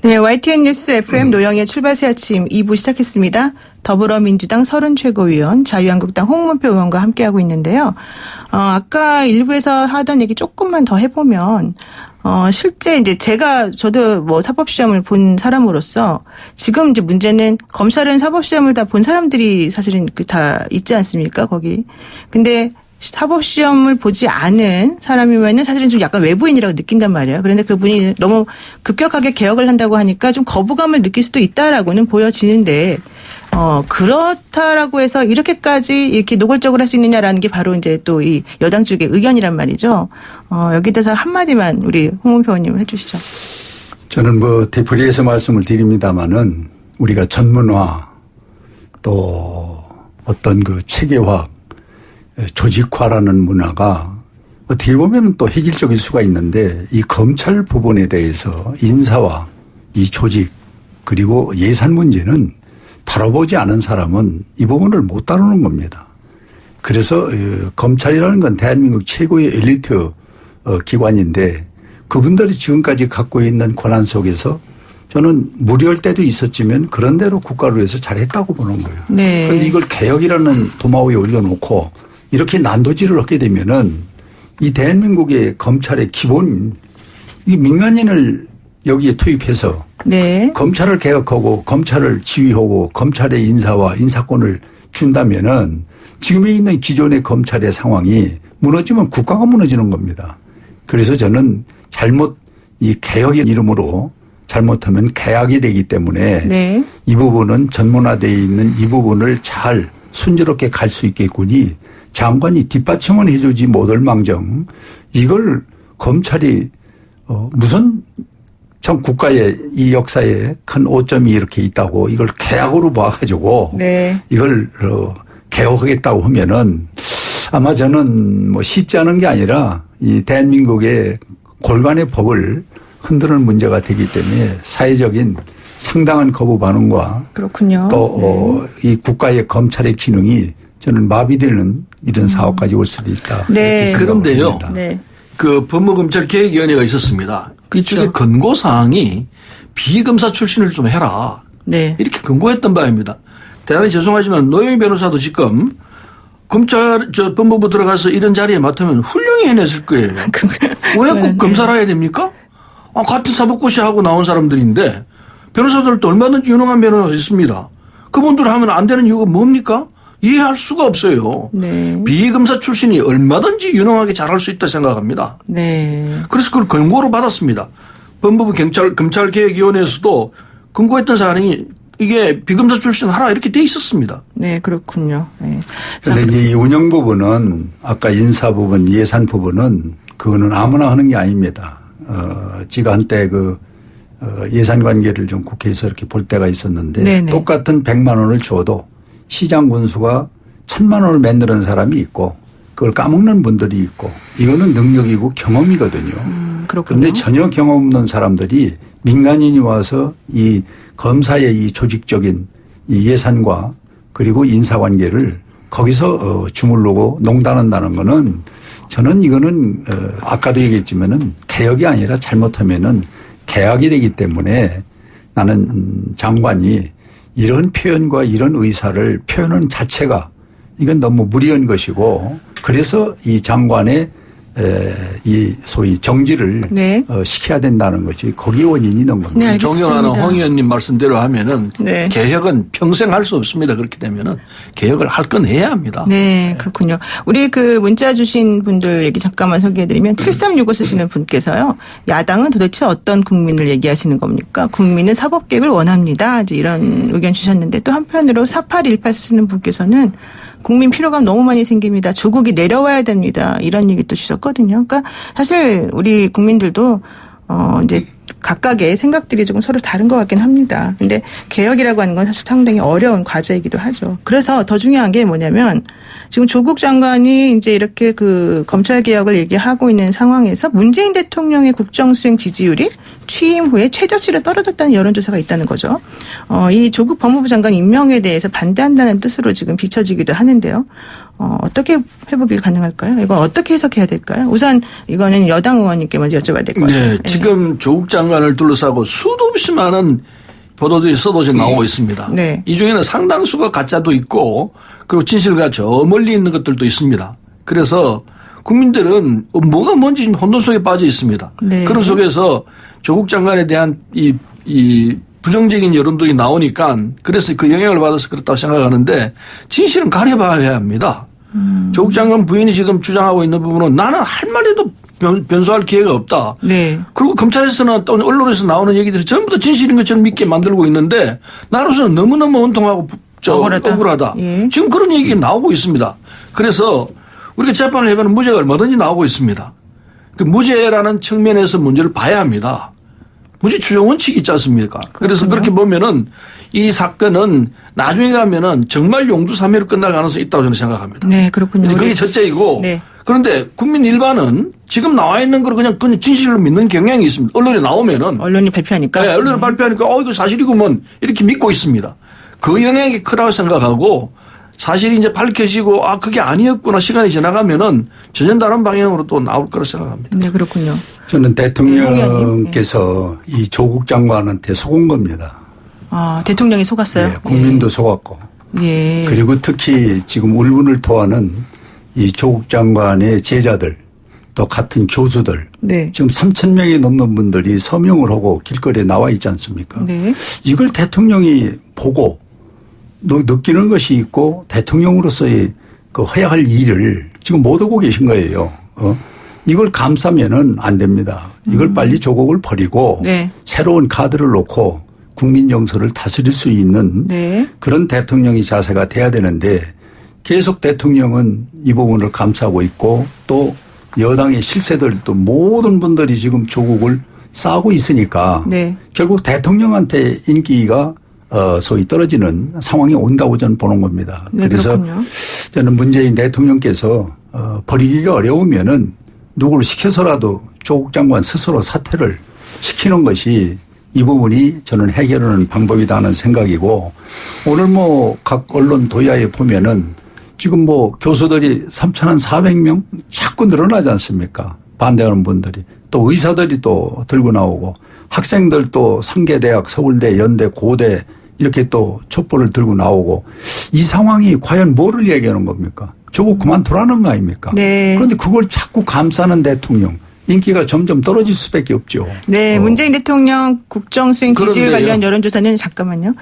네, YTN 뉴스 FM 노영의 출발새 아침 2부 시작했습니다. 더불어민주당 서른 최고위원, 자유한국당 홍문표 의원과 함께하고 있는데요. 아까 1부에서 하던 얘기 조금만 더 해보면, 실제 이제 저도 뭐 사법시험을 본 사람으로서 지금 이제 문제는 검찰은 사법시험을 다 본 사람들이 사실은 다 있지 않습니까, 거기. 근데 사법시험을 보지 않은 사람이면은 사실은 좀 약간 외부인이라고 느낀단 말이에요. 그런데 그분이 너무 급격하게 개혁을 한다고 하니까 좀 거부감을 느낄 수도 있다라고는 보여지는데, 그렇다라고 해서 이렇게까지 이렇게 노골적으로 할 수 있느냐라는 게 바로 이제 또 이 여당 쪽의 의견이란 말이죠. 여기 대해서 한마디만 우리 홍문표 의원님 해주시죠. 저는 뭐 되풀이해서 말씀을 드립니다마는 우리가 전문화 또 어떤 그 체계화 조직화라는 문화가 어떻게 보면 또 획일적일 수가 있는데 이 검찰 부분에 대해서 인사와 이 조직 그리고 예산 문제는 다뤄보지 않은 사람은 이 부분을 못 다루는 겁니다. 그래서 검찰이라는 건 대한민국 최고의 엘리트 기관인데 그분들이 지금까지 갖고 있는 권한 속에서 저는 무리할 때도 있었지만 그런 대로 국가를 위해서 잘했다고 보는 거예요. 네. 그런데 이걸 개혁이라는 도마 위에 올려놓고 이렇게 난도질을 하게 되면은 이 대한민국의 검찰의 기본 이 민간인을 여기에 투입해서 네. 검찰을 개혁하고 검찰을 지휘하고 검찰의 인사와 인사권을 준다면은 지금에 있는 기존의 검찰의 상황이 무너지면 국가가 무너지는 겁니다. 그래서 저는 이 개혁의 이름으로 잘못하면 개혁이 되기 때문에 네. 이 부분은 전문화되어 있는 이 부분을 잘 순조롭게 갈 수 있겠거니 장관이 뒷받침은 해주지 못할 망정 이걸 검찰이 무슨 참 국가의 이 역사에 큰 오점이 이렇게 있다고 이걸 개혁으로 봐가지고 네. 이걸 개혁하겠다고 하면은 아마 저는 뭐 쉽지 않은 게 아니라 이 대한민국의 골간의 법을 흔드는 문제가 되기 때문에 사회적인 상당한 거부 반응과 그렇군요. 또 이 국가의 검찰의 기능이 저는 마비되는 이런 사업까지 올 수도 있다. 네. 그런데요. 네. 그 법무검찰개혁위원회가 있었습니다. 그렇죠. 이쪽에 권고사항이 비검사 출신을 좀 해라. 네. 이렇게 권고했던 바입니다. 대단히 죄송하지만 노영희 변호사도 지금 법무부 들어가서 이런 자리에 맡으면 훌륭히 해냈을 거예요. 왜 꼭 검사를 해야 됩니까? 같은 사법고시 하고 나온 사람들인데 변호사들도 얼마든지 유능한 변호사가 있습니다. 그분들 하면 안 되는 이유가 뭡니까? 이해할 수가 없어요. 네. 비검사 출신이 얼마든지 유능하게 잘할 수 있다 생각합니다. 네. 그래서 그걸 권고로 받았습니다. 법무부 검찰개혁위원회에서도 권고했던 사항이 이게 비검사 출신 하라 이렇게 돼 있었습니다. 네, 그렇군요. 네. 그런데 이제 이 운영 부분은 아까 인사 부분, 예산 부분은 그거는 아무나 하는 게 아닙니다. 제가 한때 예산 관계를 좀 국회에서 이렇게 볼 때가 있었는데 네네. 똑같은 100만 원을 줘도 시장 군수가 1000만 원을 만드는 사람이 있고 그걸 까먹는 분들이 있고 이거는 능력이고 경험이거든요. 그런데 전혀 경험 없는 사람들이 민간인이 와서 이 검사의 이 조직적인 이 예산과 그리고 인사관계를 거기서 주물르고 농단한다는 거는 저는 이거는 아까도 얘기했지만은 개혁이 아니라 잘못하면은 개혁이 되기 때문에 나는 장관이 이런 표현과 이런 의사를 표현하는 자체가 이건 너무 무리한 것이고 그래서 이 장관의 이 소위 정지를 네. 시켜야 된다는 것이 거기 원인이 있는 겁니다. 네, 존경하는 홍 의원님 말씀대로 하면은 네. 개혁은 평생 할 수 없습니다. 그렇게 되면은 개혁을 할 건 해야 합니다. 네, 그렇군요. 우리 문자 주신 분들 얘기 잠깐만 소개해드리면 7365 쓰시는 분께서요. 야당은 도대체 어떤 국민을 얘기하시는 겁니까? 국민은 사법개혁을 원합니다. 이제 이런 의견 주셨는데 또 한편으로 4818 쓰시는 분께서는 국민 피로감 너무 많이 생깁니다. 조국이 내려와야 됩니다. 이런 얘기 또 주셨거든요. 그러니까 사실 우리 국민들도 이제 각각의 생각들이 조금 서로 다른 것 같긴 합니다. 근데 개혁이라고 하는 건 사실 상당히 어려운 과제이기도 하죠. 그래서 더 중요한 게 뭐냐면 지금 조국 장관이 이제 이렇게 검찰 개혁을 얘기하고 있는 상황에서 문재인 대통령의 국정수행 지지율이 취임 후에 최저치로 떨어졌다는 여론조사가 있다는 거죠. 이 조국 법무부 장관 임명에 대해서 반대한다는 뜻으로 지금 비춰지기도 하는데요. 어떻게 회복이 가능할까요? 이건 어떻게 해석해야 될까요? 우선 이거는 여당 의원님께 먼저 여쭤봐야 될 것 같아요. 네, 지금 조국 장관을 둘러싸고 수도 없이 많은 보도들이 쏟아져 나오고 있습니다. 네. 이 중에는 상당수가 가짜도 있고 그리고 진실과 저 멀리 있는 것들도 있습니다. 그래서 국민들은 뭐가 뭔지 지금 혼돈 속에 빠져 있습니다. 네. 그런 속에서 조국 장관에 대한 이 부정적인 여론들이 나오니까 그래서 그 영향을 받아서 그렇다고 생각하는데 진실은 가려봐야 합니다. 조국 장관 부인이 지금 주장하고 있는 부분은 나는 할 말에도 변소할 기회가 없다. 네. 그리고 검찰에서는 또 언론에서 나오는 얘기들이 전부 다 진실인 것처럼 믿게 만들고 있는데 나로서는 너무너무 원통하고 억울하다. 예. 지금 그런 얘기가 나오고 있습니다. 그래서 우리가 재판을 해보면 무죄가 얼마든지 나오고 있습니다. 그 무죄라는 측면에서 문제를 봐야 합니다. 무죄 추정 원칙이 있지 않습니까? 그래서 그렇게 보면은 이 사건은 나중에 가면은 정말 용두사미로 끝날 가능성이 있다고 저는 생각합니다. 네, 그렇군요. 그게 첫째이고. 네. 그런데 국민 일반은 지금 나와 있는 걸 그냥 진실로 믿는 경향이 있습니다. 언론에 나오면은. 언론이 발표하니까. 네, 언론이 발표하니까 이거 사실이구먼 이렇게 믿고 있습니다. 그 영향이 크다고 생각하고 사실이 이제 밝혀지고 그게 아니었구나 시간이 지나가면은 전혀 다른 방향으로 또 나올 거라 생각합니다. 네, 그렇군요. 저는 대통령께서 이 조국 장관한테 속은 겁니다. 대통령이 속았어요? 네, 국민도 속았고. 예. 그리고 특히 지금 울분을 토하는 이 조국 장관의 제자들 또 같은 교수들. 네. 지금 3,000명이 넘는 분들이 서명을 하고 길거리에 나와 있지 않습니까? 네. 이걸 대통령이 보고 느끼는 것이 있고 대통령으로서의 그 해야 할 일을 지금 못 하고 계신 거예요. 이걸 감싸면은 안 됩니다. 이걸 빨리 조국을 버리고 네. 새로운 카드를 놓고 국민 정서를 다스릴 수 있는 네. 그런 대통령의 자세가 돼야 되는데 계속 대통령은 이 부분을 감싸고 있고 또 여당의 실세들도 모든 분들이 지금 조국을 싸고 있으니까 네. 결국 대통령한테 인기가 소위 떨어지는 상황이 온다고 저는 보는 겁니다. 네, 그래서 그렇군요. 저는 문재인 대통령께서 버리기가 어려우면은 누구를 시켜서라도 조국 장관 스스로 사퇴를 시키는 것이 이 부분이 저는 해결하는 방법이다는 생각이고 오늘 각 언론 도야에 보면은 지금 교수들이 3,400명 자꾸 늘어나지 않습니까? 반대하는 분들이. 또 의사들이 또 들고 나오고 학생들 또 상계대학, 서울대, 연대, 고대 이렇게 또 촛불을 들고 나오고 이 상황이 과연 뭐를 얘기하는 겁니까? 조국 그만두라는 거 아닙니까? 네. 그런데 그걸 자꾸 감싸는 대통령. 인기가 점점 떨어질 수밖에 없죠. 네. 문재인 대통령 국정수행 지지율 관련 여론조사는 잠깐만요.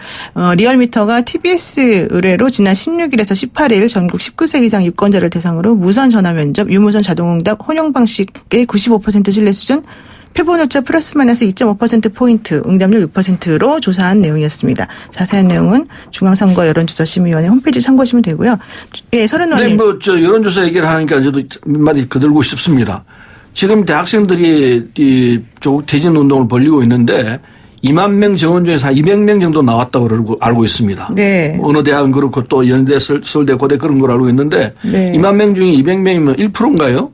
리얼미터가 TBS 의뢰로 지난 16일에서 18일 전국 19세 이상 유권자를 대상으로 무선 전화 면접, 유무선 자동응답, 혼용 방식의 95% 신뢰 수준, 표본 오차 플러스 마이너스 2.5%포인트, 응답률 6%로 조사한 내용이었습니다. 자세한 내용은 중앙선거 여론조사심의위원회 홈페이지 참고하시면 되고요. 예, 서른 의원님. 네, 여론조사 얘기를 하니까 저도 한마디 거들고 싶습니다. 지금 대학생들이 이 조국 퇴진 운동을 벌이고 있는데 2만 명 정원 중에서 한 200명 정도 나왔다고 알고 있습니다. 네. 어느 대학은 그렇고 또 연대, 서울대, 고대 그런 걸 알고 있는데 네. 2만 명 중에 200명이면 1%인가요?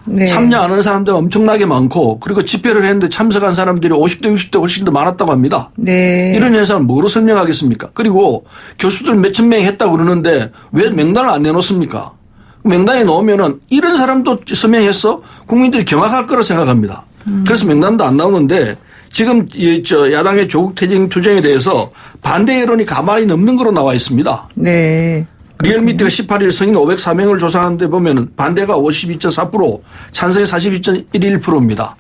네. 참여 안 하는 사람들 엄청나게 많고 그리고 집회를 했는데 참석한 사람들이 50대 60대 훨씬 더 많았다고 합니다. 네. 이런 현상을 뭐로 설명하겠습니까? 그리고 교수들 몇천 명이 했다고 그러는데 왜 명단을 안 내놓습니까? 명단에 넣으면은 이런 사람도 서명해서 국민들이 경악할 거라 생각합니다. 그래서 명단도 안 나오는데 지금 야당의 조국 퇴진 투쟁에 대해서 반대 여론이 가만히 없는 거로 나와 있습니다. 네. 리얼미터가 18일 성인 504명을 조사하는데 보면은 반대가 52.4%, 찬성이 42.11%입니다.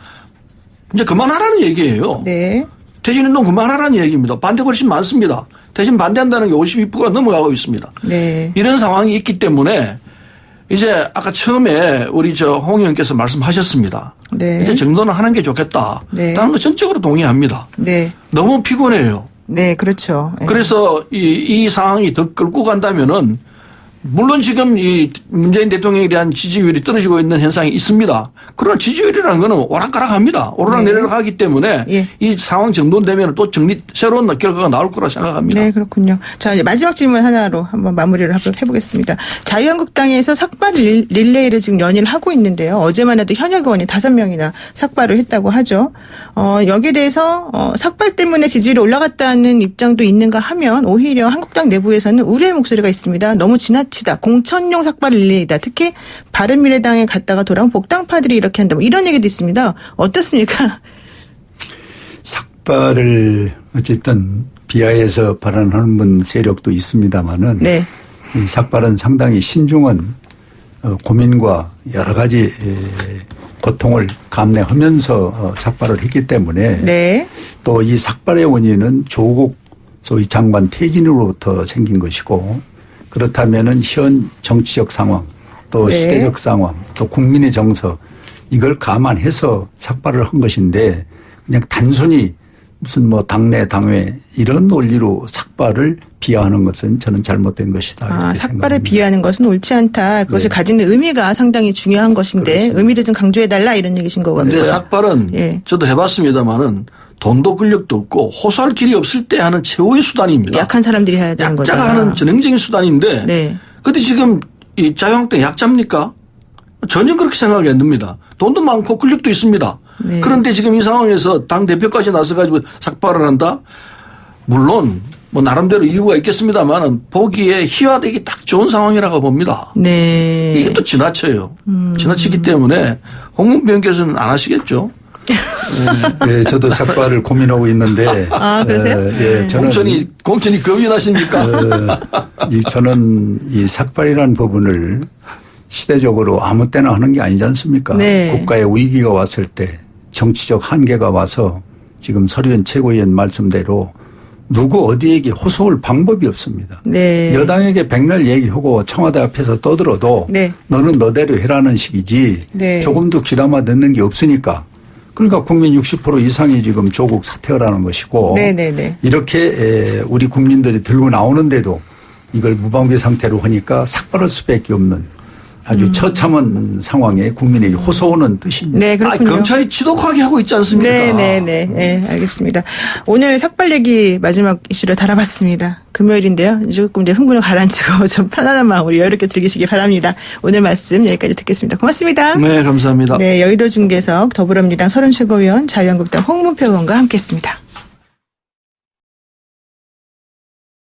이제 그만하라는 얘기예요. 네. 퇴진운동 그만하라는 얘기입니다. 반대가 훨씬 많습니다. 대신 반대한다는 게 52%가 넘어가고 있습니다. 네. 이런 상황이 있기 때문에 이제 아까 처음에 우리 홍 의원께서 말씀하셨습니다. 네. 이제 정도는 하는 게 좋겠다. 네. 다른 거 전적으로 동의합니다. 네. 너무 피곤해요. 네, 그렇죠. 네. 그래서 이 상황이 더 끌고 간다면은 물론 지금 이 문재인 대통령에 대한 지지율이 떨어지고 있는 현상이 있습니다. 그러나 지지율이라는 거는 오락가락합니다. 오르락내리락 하기 때문에 예. 이 상황 정돈되면 또 새로운 결과가 나올 거라 생각합니다. 네, 그렇군요. 자, 이제 마지막 질문 하나로 한번 마무리를 해보겠습니다. 자유한국당에서 삭발 릴레이를 지금 연일을 하고 있는데요. 어제만 해도 현역 의원이 5명이나 삭발을 했다고 하죠. 여기에 대해서 삭발 때문에 지지율이 올라갔다는 입장도 있는가 하면 오히려 한국당 내부에서는 우려의 목소리가 있습니다. 너무 지나치다. 공천용 삭발 릴레이다. 특히 바른미래당에 갔다가 돌아온 복당파들이 이렇게 한다. 뭐 이런 얘기도 있습니다. 어떻습니까? 삭발을 어쨌든 비하해서 발언하는 분 세력도 있습니다마는 네. 이 삭발은 상당히 신중한 고민과 여러 가지 고통을 감내하면서 삭발을 했기 때문에 네. 또 이 삭발의 원인은 조국 소위 장관 퇴진으로부터 생긴 것이고 그렇다면은 현 정치적 상황 또 네. 시대적 상황 또 국민의 정서 이걸 감안해서 삭발을 한 것인데 그냥 단순히 무슨 뭐 당내 당회 이런 논리로 삭발을 비하하는 것은 저는 잘못된 것이다. 삭발을 생각합니다. 비하하는 것은 옳지 않다. 그것이 네. 가지는 의미가 상당히 중요한 것인데 그렇습니다. 의미를 좀 강조해달라 이런 얘기신 것 같고요. 그런데 삭발은 예. 저도 해봤습니다마는 돈도 근력도 없고 호소할 길이 없을 때 하는 최후의 수단입니다. 약한 사람들이 해야 되는 거죠. 약자가 하는 전형적인 수단인데 네. 근데 지금 이 자유한국당 약자입니까? 전혀 그렇게 생각이 안 듭니다. 돈도 많고 근력도 있습니다. 네. 그런데 지금 이 상황에서 당 대표까지 나서가지고 삭발을 한다? 물론 뭐 나름대로 이유가 있겠습니다만은 보기에 희화되기 딱 좋은 상황이라고 봅니다. 네. 이게 또 지나쳐요. 지나치기 때문에 홍문표 의원께서는 안 하시겠죠. 네, 저도 삭발을 고민하고 있는데. 아, 그러세요? 예, 저는 공천이 겁이 나십니까? 저는 이 삭발이라는 부분을 시대적으로 아무 때나 하는 게 아니지 않습니까? 네. 국가의 위기가 왔을 때 정치적 한계가 와서 지금 서리현 최고위원 말씀대로 누구 어디에게 호소할 방법이 없습니다. 네. 여당에게 백날 얘기하고 청와대 앞에서 떠들어도 네. 너는 너대로 해라는 식이지 네. 조금도 귀담아 듣는 게 없으니까 그러니까 국민 60% 이상이 지금 조국 사퇴를 하는 것이고 네네네. 이렇게 우리 국민들이 들고 나오는데도 이걸 무방비 상태로 하니까 삭발할 수밖에 없는 아주 처참한 상황에 국민에게 호소하는 뜻입니다. 네, 그렇군요. 검찰이 지독하게 하고 있지 않습니까? 네네네. 네, 알겠습니다. 오늘 삭발 얘기 마지막 이슈로 달아봤습니다. 금요일인데요. 조금 이제 흥분을 가라앉히고 좀 편안한 마음으로 여유롭게 즐기시기 바랍니다. 오늘 말씀 여기까지 듣겠습니다. 고맙습니다. 네, 감사합니다. 네, 여의도 중계석 더불어민주당 서른 최고위원 자유한국당 홍문표 의원과 함께했습니다.